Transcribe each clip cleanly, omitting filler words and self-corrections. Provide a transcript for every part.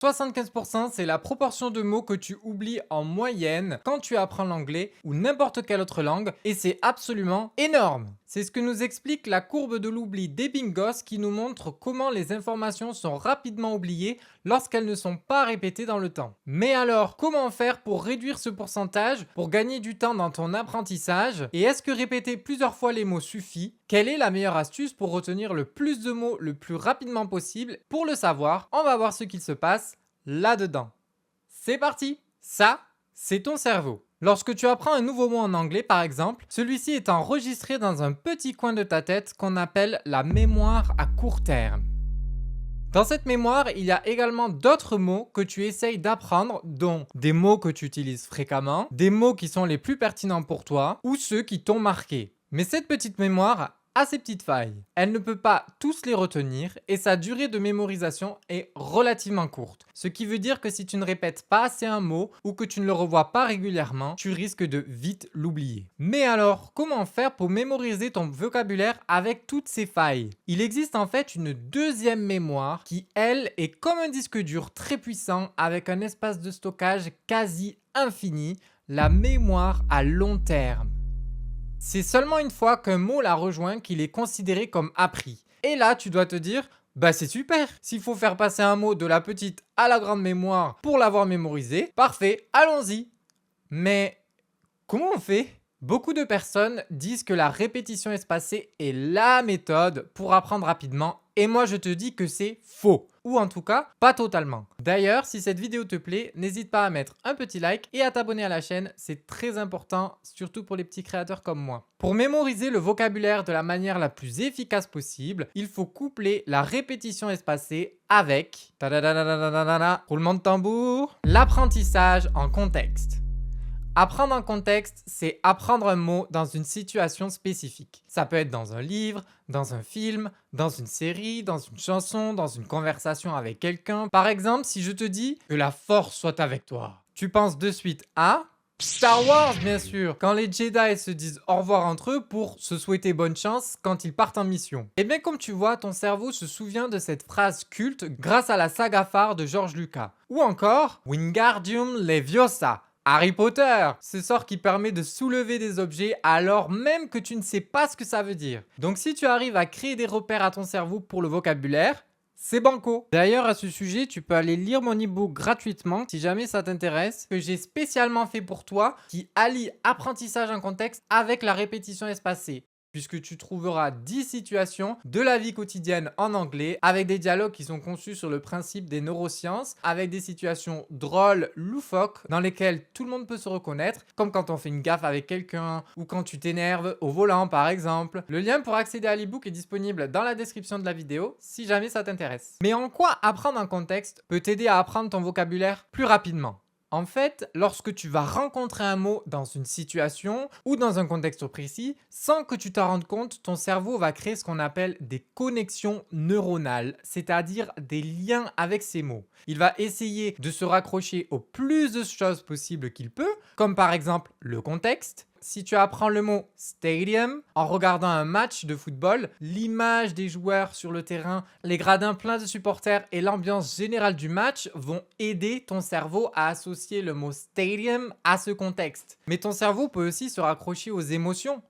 75%, c'est la proportion de mots que tu oublies en moyenne quand tu apprends l'anglais ou n'importe quelle autre langue et c'est absolument énorme. C'est ce que nous explique la courbe de l'oubli d'Ebbinghaus qui nous montre comment les informations sont rapidement oubliées lorsqu'elles ne sont pas répétées dans le temps. Mais alors, comment faire pour réduire ce pourcentage, pour gagner du temps dans ton apprentissage? Et est-ce que répéter plusieurs fois les mots suffit? Quelle est la meilleure astuce pour retenir le plus de mots le plus rapidement possible? Pour le savoir, on va voir ce qu'il se passe là-dedans. C'est parti! Ça, c'est ton cerveau. Lorsque tu apprends un nouveau mot en anglais, par exemple, celui-ci est enregistré dans un petit coin de ta tête qu'on appelle la mémoire à court terme. Dans cette mémoire, il y a également d'autres mots que tu essayes d'apprendre, dont des mots que tu utilises fréquemment, des mots qui sont les plus pertinents pour toi ou ceux qui t'ont marqué. Mais cette petite mémoire a ses petites failles. Elle ne peut pas tous les retenir et sa durée de mémorisation est relativement courte. Ce qui veut dire que si tu ne répètes pas assez un mot ou que tu ne le revois pas régulièrement, tu risques de vite l'oublier. Mais alors, comment faire pour mémoriser ton vocabulaire avec toutes ces failles? Il existe en fait une deuxième mémoire qui, elle, est comme un disque dur très puissant avec un espace de stockage quasi infini, la mémoire à long terme. C'est seulement une fois qu'un mot la rejoint qu'il est considéré comme appris. Et là, tu dois te dire, bah c'est super. S'il faut faire passer un mot de la petite à la grande mémoire pour l'avoir mémorisé, parfait, allons-y. Mais comment on fait? Beaucoup de personnes disent que la répétition espacée est la méthode pour apprendre rapidement et moi je te dis que c'est faux. Ou en tout cas, pas totalement. D'ailleurs, si cette vidéo te plaît, n'hésite pas à mettre un petit like et à t'abonner à la chaîne, c'est très important, surtout pour les petits créateurs comme moi. Pour mémoriser le vocabulaire de la manière la plus efficace possible, il faut coupler la répétition espacée avec, roulement de tambour, l'apprentissage en contexte. Apprendre en contexte, c'est apprendre un mot dans une situation spécifique. Ça peut être dans un livre, dans un film, dans une série, dans une chanson, dans une conversation avec quelqu'un. Par exemple, si je te dis que la force soit avec toi, tu penses de suite à Star Wars, bien sûr, quand les Jedi se disent au revoir entre eux pour se souhaiter bonne chance quand ils partent en mission. Et bien comme tu vois, ton cerveau se souvient de cette phrase culte grâce à la saga phare de George Lucas. Ou encore Wingardium Leviosa, Harry Potter, ce sort qui permet de soulever des objets alors même que tu ne sais pas ce que ça veut dire. Donc si tu arrives à créer des repères à ton cerveau pour le vocabulaire, c'est banco. D'ailleurs à ce sujet, tu peux aller lire mon e-book gratuitement si jamais ça t'intéresse, que j'ai spécialement fait pour toi, qui allie apprentissage en contexte avec la répétition espacée. Puisque tu trouveras 10 situations de la vie quotidienne en anglais avec des dialogues qui sont conçus sur le principe des neurosciences, avec des situations drôles, loufoques, dans lesquelles tout le monde peut se reconnaître, comme quand on fait une gaffe avec quelqu'un ou quand tu t'énerves au volant par exemple. Le lien pour accéder à l'e-book est disponible dans la description de la vidéo si jamais ça t'intéresse. Mais en quoi apprendre un contexte peut t'aider à apprendre ton vocabulaire plus rapidement? En fait, lorsque tu vas rencontrer un mot dans une situation ou dans un contexte précis, sans que tu t'en rendes compte, ton cerveau va créer ce qu'on appelle des connexions neuronales, c'est-à-dire des liens avec ces mots. Il va essayer de se raccrocher au plus de choses possibles qu'il peut, comme par exemple le contexte. Si tu apprends le mot stadium en regardant un match de football, l'image des joueurs sur le terrain, les gradins pleins de supporters et l'ambiance générale du match vont aider ton cerveau à associer le mot stadium à ce contexte. Mais ton cerveau peut aussi se raccrocher aux émotions.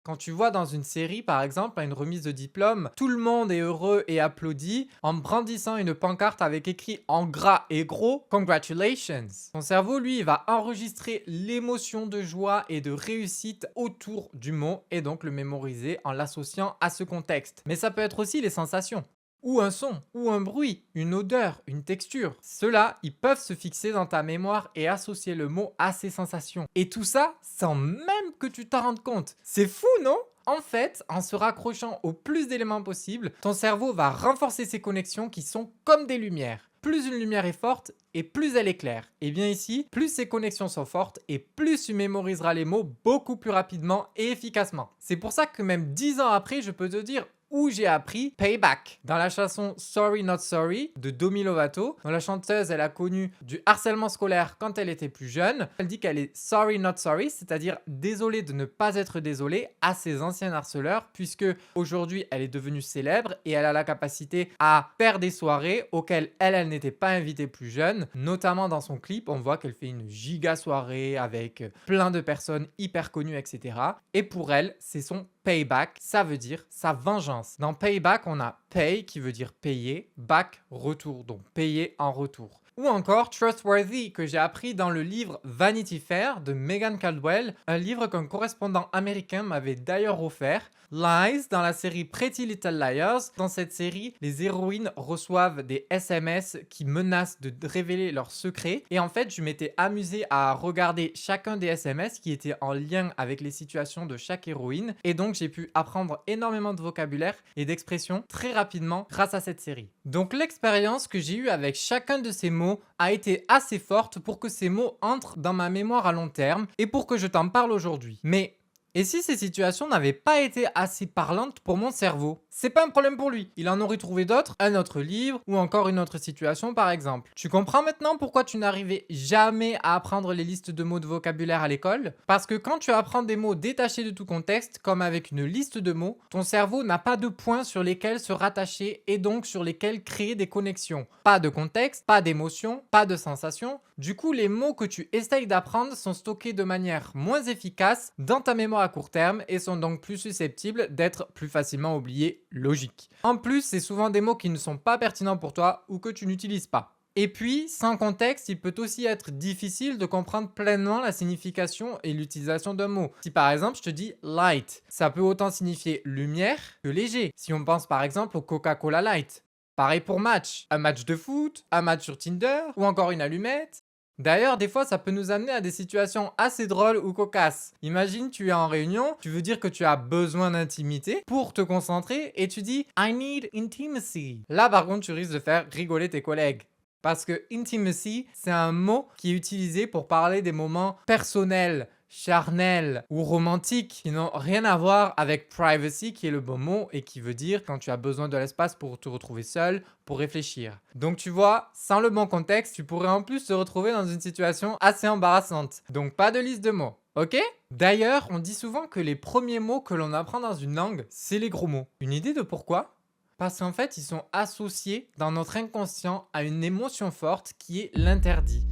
Quand tu vois dans une série, par exemple, à une remise de diplôme, tout le monde est heureux et applaudit en brandissant une pancarte avec écrit en gras et gros « Congratulations ». Ton cerveau, lui, va enregistrer l'émotion de joie et de réussite autour du mot et donc le mémoriser en l'associant à ce contexte. Mais ça peut être aussi les sensations. Ou un son, ou un bruit, une odeur, une texture. Ceux-là, ils peuvent se fixer dans ta mémoire et associer le mot à ces sensations. Et tout ça sans même que tu t'en rendes compte. C'est fou, non? En fait, en se raccrochant au plus d'éléments possible, ton cerveau va renforcer ces connexions qui sont comme des lumières. Plus une lumière est forte et plus elle est claire. Et bien ici, plus ces connexions sont fortes et plus tu mémoriseras les mots beaucoup plus rapidement et efficacement. C'est pour ça que même 10 ans après, je peux te dire où j'ai appris payback. Dans la chanson Sorry Not Sorry de Demi Lovato, dont la chanteuse elle a connu du harcèlement scolaire quand elle était plus jeune, elle dit qu'elle est sorry not sorry, c'est-à-dire désolée de ne pas être désolée à ses anciens harceleurs, puisque aujourd'hui elle est devenue célèbre et elle a la capacité à faire des soirées auxquelles elle n'était pas invitée plus jeune. Notamment dans son clip, on voit qu'elle fait une giga soirée avec plein de personnes hyper connues, etc. Et pour elle, c'est son payback, ça veut dire sa vengeance. Dans payback, on a pay qui veut dire payer, back retour, donc payer en retour. Ou encore Trustworthy, que j'ai appris dans le livre Vanity Fair de Megan Caldwell, un livre qu'un correspondant américain m'avait d'ailleurs offert. Lies, dans la série Pretty Little Liars. Dans cette série, les héroïnes reçoivent des SMS qui menacent de révéler leurs secrets. Et en fait, je m'étais amusé à regarder chacun des SMS qui étaient en lien avec les situations de chaque héroïne. Et donc, j'ai pu apprendre énormément de vocabulaire et d'expressions très rapidement grâce à cette série. Donc, l'expérience que j'ai eue avec chacun de ces mots a été assez forte pour que ces mots entrent dans ma mémoire à long terme et pour que je t'en parle aujourd'hui. Mais et si ces situations n'avaient pas été assez parlantes pour mon cerveau? C'est pas un problème pour lui. Il en aurait trouvé d'autres, un autre livre ou encore une autre situation par exemple. Tu comprends maintenant pourquoi tu n'arrivais jamais à apprendre les listes de mots de vocabulaire à l'école? Parce que quand tu apprends des mots détachés de tout contexte, comme avec une liste de mots, ton cerveau n'a pas de points sur lesquels se rattacher et donc sur lesquels créer des connexions. Pas de contexte, pas d'émotion, pas de sensation. Du coup, les mots que tu essayes d'apprendre sont stockés de manière moins efficace dans ta mémoire à court terme et sont donc plus susceptibles d'être plus facilement oubliés. Logique. En plus, c'est souvent des mots qui ne sont pas pertinents pour toi ou que tu n'utilises pas. Et puis, sans contexte, il peut aussi être difficile de comprendre pleinement la signification et l'utilisation d'un mot. Si par exemple, je te dis light, ça peut autant signifier lumière que léger. Si on pense par exemple au Coca-Cola Light. Pareil pour match. Un match de foot, un match sur Tinder ou encore une allumette. D'ailleurs, des fois, ça peut nous amener à des situations assez drôles ou cocasses. Imagine, tu es en réunion, tu veux dire que tu as besoin d'intimité pour te concentrer et tu dis I need intimacy. Là, par contre, tu risques de faire rigoler tes collègues. Parce que intimacy, c'est un mot qui est utilisé pour parler des moments personnels, charnels ou romantiques qui n'ont rien à voir avec privacy qui est le bon mot et qui veut dire quand tu as besoin de l'espace pour te retrouver seul, pour réfléchir. Donc tu vois, sans le bon contexte, tu pourrais en plus te retrouver dans une situation assez embarrassante. Donc pas de liste de mots, ok? D'ailleurs, on dit souvent que les premiers mots que l'on apprend dans une langue, c'est les gros mots. Une idée de pourquoi? Parce qu'en fait, ils sont associés dans notre inconscient à une émotion forte qui est l'interdit.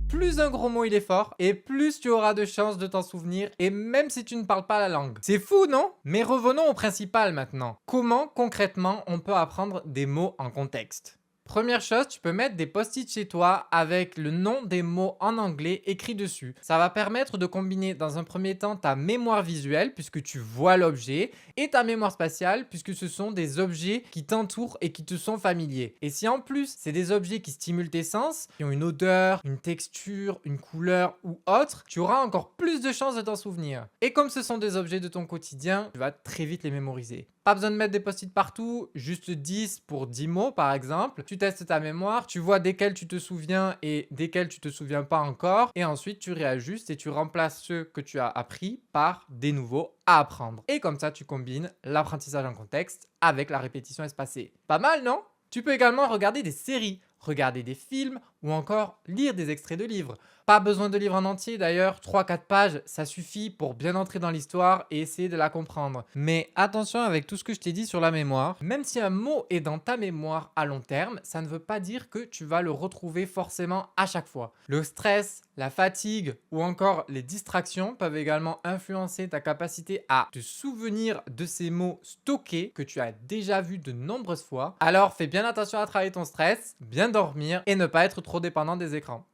Plus un gros mot il est fort, et plus tu auras de chances de t'en souvenir, et même si tu ne parles pas la langue. C'est fou, non? Mais revenons au principal maintenant. Comment concrètement on peut apprendre des mots en contexte? Première chose, tu peux mettre des post-it chez toi avec le nom des mots en anglais écrit dessus. Ça va permettre de combiner dans un premier temps ta mémoire visuelle puisque tu vois l'objet et ta mémoire spatiale puisque ce sont des objets qui t'entourent et qui te sont familiers. Et si en plus c'est des objets qui stimulent tes sens, qui ont une odeur, une texture, une couleur ou autre, tu auras encore plus de chances de t'en souvenir. Et comme ce sont des objets de ton quotidien, tu vas très vite les mémoriser. Pas besoin de mettre des post-it partout, juste 10 pour 10 mots par exemple. Tu testes ta mémoire, tu vois desquels tu te souviens et desquels tu te souviens pas encore. Et ensuite tu réajustes et tu remplaces ceux que tu as appris par des nouveaux à apprendre. Et comme ça tu combines l'apprentissage en contexte avec la répétition espacée. Pas mal, non? Tu peux également regarder des séries, regarder des films ou encore lire des extraits de livres. Pas besoin de livres en entier d'ailleurs, 3-4 pages, ça suffit pour bien entrer dans l'histoire et essayer de la comprendre. Mais attention avec tout ce que je t'ai dit sur la mémoire, même si un mot est dans ta mémoire à long terme, ça ne veut pas dire que tu vas le retrouver forcément à chaque fois. Le stress, la fatigue ou encore les distractions peuvent également influencer ta capacité à te souvenir de ces mots stockés que tu as déjà vus de nombreuses fois. Alors fais bien attention à travailler ton stress, bien dormir et ne pas être trop dépendant des écrans.